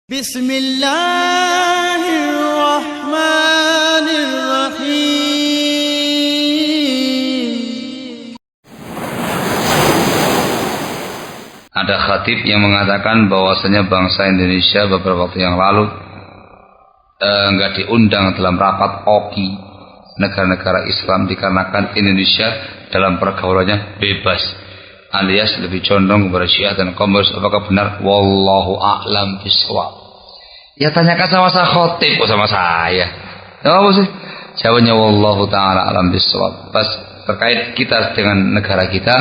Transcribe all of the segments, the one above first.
Bismillahirrahmanirrahim. Ada khatib yang mengatakan bahwasanya bangsa Indonesia beberapa waktu yang lalu enggak diundang dalam rapat OKI negara-negara Islam dikarenakan Indonesia dalam pergaulannya bebas alias lebih condong kepada Syiah dan komunis. Apakah benar? Wallahu a'lam bishawab. Ya tanyakan sama saya khatib, kok sama saya. Apa sih? Jawabnya wallahu ta'ala a'lam bishawab. Pas terkait kita dengan negara kita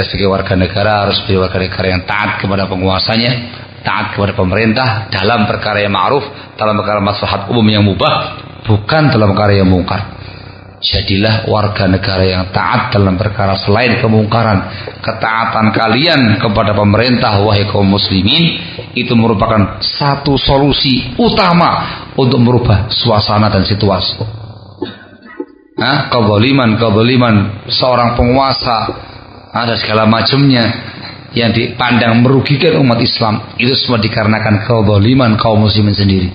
sebagai warga negara harus menjadi warga negara yang taat kepada penguasanya, taat kepada pemerintah dalam perkara yang ma'ruf, dalam perkara maslahat umum yang mubah, bukan dalam perkara yang mungkar. Jadilah warga negara yang taat dalam perkara selain kemungkaran. Ketaatan kalian kepada pemerintah, wahai kaum muslimin, itu merupakan satu solusi utama untuk merubah suasana dan situasi. Kezaliman seorang penguasa ada segala macamnya yang dipandang merugikan umat Islam, itu semua dikarenakan kezaliman kaum muslimin sendiri.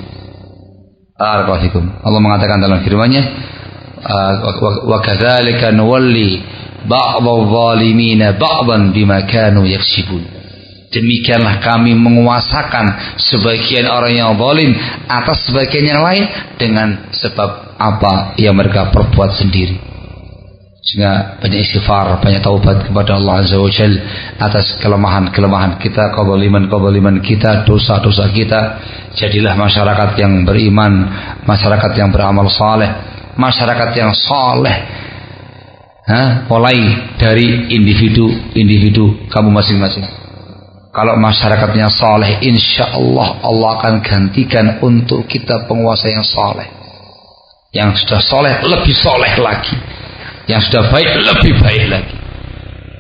Allah mengatakan dalam firman-Nya, wa kadzalika nuwalli ba'dadh zalimina ba'dan bima kanu yaksibun. Demikianlah kami menguasakan sebagian orang yang zalim atas sebagian yang lain dengan sebab apa yang mereka perbuat sendiri. Sehingga banyak istighfar, banyak taubat kepada Allah Azza wa Jalla atas kelemahan-kelemahan kita, kezaliman kita, dosa-dosa kita. Jadilah masyarakat yang beriman, masyarakat yang beramal saleh, masyarakat yang saleh. Mulai dari individu kamu masing-masing. Kalau masyarakatnya saleh, insya Allah Allah akan gantikan untuk kita penguasa yang saleh. Yang sudah saleh lebih saleh lagi, yang sudah baik lebih baik lagi.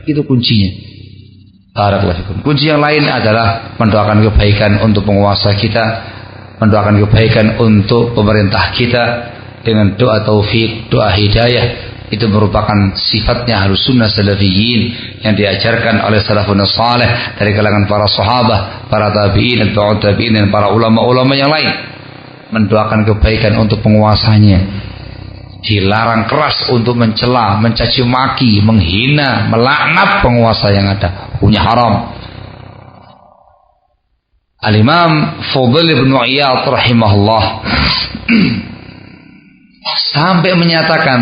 Itu kuncinya. Barakallahu. Kunci yang lain adalah mendoakan kebaikan untuk penguasa kita, mendoakan kebaikan untuk pemerintah kita dengan doa taufik, doa hidayah. Itu merupakan sifatnya Ahlus Sunnah Salafiyin yang diajarkan oleh salafun saleh dari kalangan para sahabat, para tabi'in, tabi'ut tabi'in, dan para ulama-ulama yang lain. Mendoakan kebaikan untuk penguasanya. Dilarang keras untuk mencela, mencaci maki, menghina, melaknat penguasa yang ada. Punya haram. Al-Imam Fudail bin Iyad rahimahullah sampai menyatakan,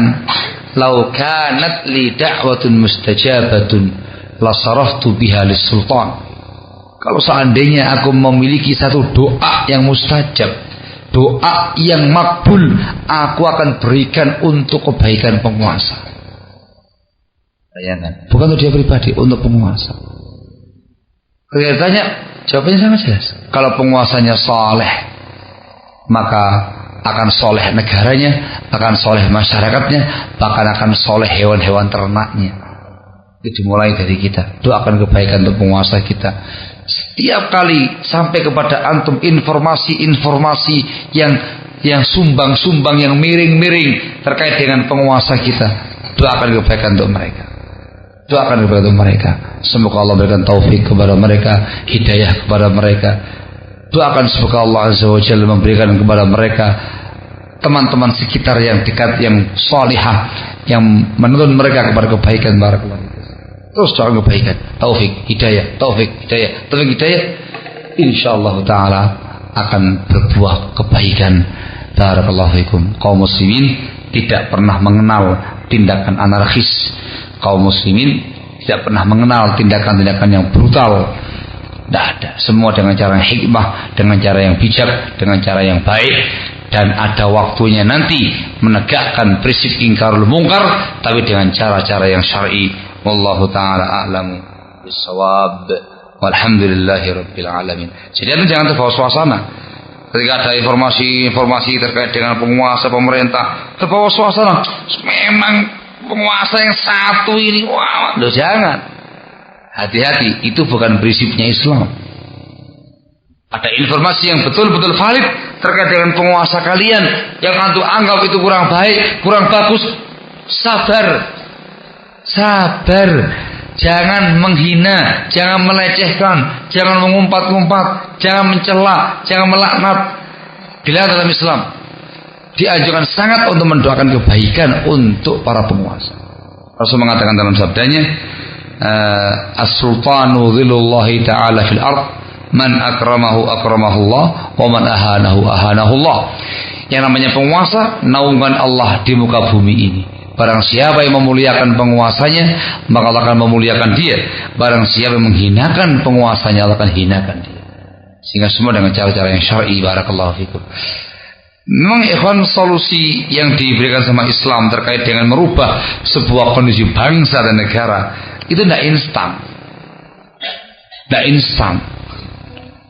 "Lau kanat li da'watun mustajabatun la saraftu biha lis-sultan." Kalau seandainya aku memiliki satu doa yang mustajab, doa yang makbul, aku akan berikan untuk kebaikan penguasa. Bayangkan, bukan untuk dia pribadi, untuk penguasa. Kelihatannya jawabannya sangat jelas. Kalau penguasanya saleh, maka akan soleh negaranya, akan soleh masyarakatnya, bahkan akan soleh hewan-hewan ternaknya. Itu dimulai dari kita. Doakan kebaikan untuk penguasa kita. Setiap kali sampai kepada antum informasi-informasi yang sumbang-sumbang, yang miring-miring terkait dengan penguasa kita, doakan kebaikan untuk mereka. Doakan kebaikan untuk mereka. Semoga Allah berikan taufik kepada mereka, hidayah kepada mereka. Doakan semoga Allah Azza wa Jalla memberikan kepada mereka teman-teman sekitar yang dekat, yang salihah, yang menuntun mereka kepada kebaikan. Barakallahu. Terus doakan kebaikan, taufik, hidayah, taufik, hidayah. Insyaallah taala akan berbuah kebaikan. Barakallahu fikum. Kaum muslimin tidak pernah mengenal tindakan anarkis. Kaum muslimin tidak pernah mengenal tindakan-tindakan yang brutal. Tidak ada. Semua dengan cara yang hikmah, dengan cara yang bijak, dengan cara yang baik. Dan ada waktunya nanti menegakkan prinsip ingkarul mungkar, tapi dengan cara-cara yang syar'i. Wallahu ta'ala a'lamu bissawab. Walhamdulillahi rabbil alamin. Jadi anda jangan terbawa suasana. Ketika ada informasi terkait dengan penguasa pemerintah, terbawa suasana. Memang penguasa yang satu ini, wah, loh, jangan. Hati-hati, itu bukan prinsipnya Islam. Ada informasi yang betul-betul valid terkait dengan penguasa kalian yang antum anggap itu kurang baik, kurang bagus. Sabar. jangan menghina, jangan melecehkan, jangan mengumpat-ngumpat, jangan mencela, jangan melaknat. Bila dalam Islam dianjurkan sangat untuk mendoakan kebaikan untuk para penguasa. Rasul mengatakan dalam sabdanya, as-sultanu dhilullahi ta'ala fil ard, man akramahu akramahullah, wa man ahanahu ahanahullah. Yang namanya penguasa, naungan Allah di muka bumi ini. Barang siapa yang memuliakan penguasanya, maka Allah akan memuliakan dia. Barang siapa yang menghinakan penguasanya, Allah akan hinakan dia. Sehingga semua dengan cara-cara yang syar'i. Barakallahu fikum. Memang ikhwan, solusi yang diberikan sama Islam terkait dengan merubah sebuah kondisi bangsa dan negara itu tidak instan.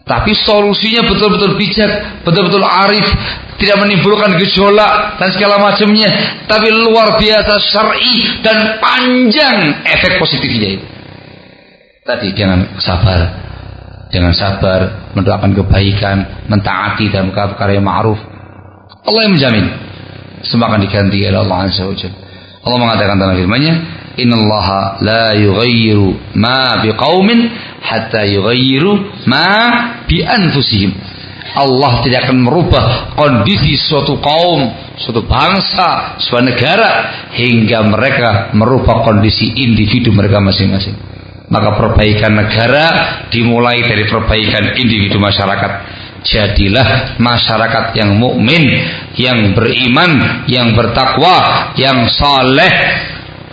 Tapi solusinya betul-betul bijak, betul-betul arif, tidak menimbulkan gejolak dan segala macamnya, tapi luar biasa syar'i dan panjang efek positifnya itu. Tadi jangan sabar mendoakan kebaikan, mentaati dalam perkara yang ma'ruf. Allah yang menjamin semua akan diganti oleh Allah Azza wa Jalla. Allah mengatakan dalam firman-Nya, innallaha la yughayyiru ma biqaumin hatta yughayyiru ma bi anfusihim. Allah tidak akan merubah kondisi suatu kaum, suatu bangsa, suatu negara hingga mereka merubah kondisi individu mereka masing-masing. Maka perbaikan negara dimulai dari perbaikan individu masyarakat. Jadilah masyarakat yang mukmin, yang beriman, yang bertakwa, yang saleh.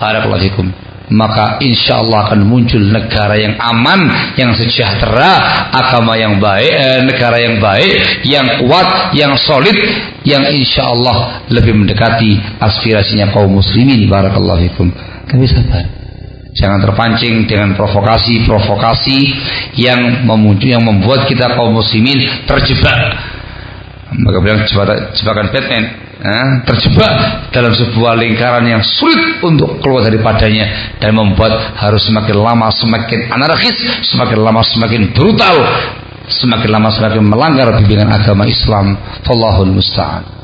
Barakallahu fikum. Maka insya Allah akan muncul negara yang aman, yang sejahtera, agama yang baik, negara yang baik, yang kuat, yang solid, yang insya Allah lebih mendekati aspirasinya kaum muslimin. Barakallahu fikum. Tapi sabar, jangan terpancing dengan provokasi yang membuat kita kaum muslimin terjebak. Maka bilang jebakan Batman, terjebak dalam sebuah lingkaran yang sulit untuk keluar daripadanya, dan membuat harus semakin lama semakin anarkis, semakin lama semakin brutal, semakin lama semakin melanggar bimbingan agama Islam. Wallahul musta'an.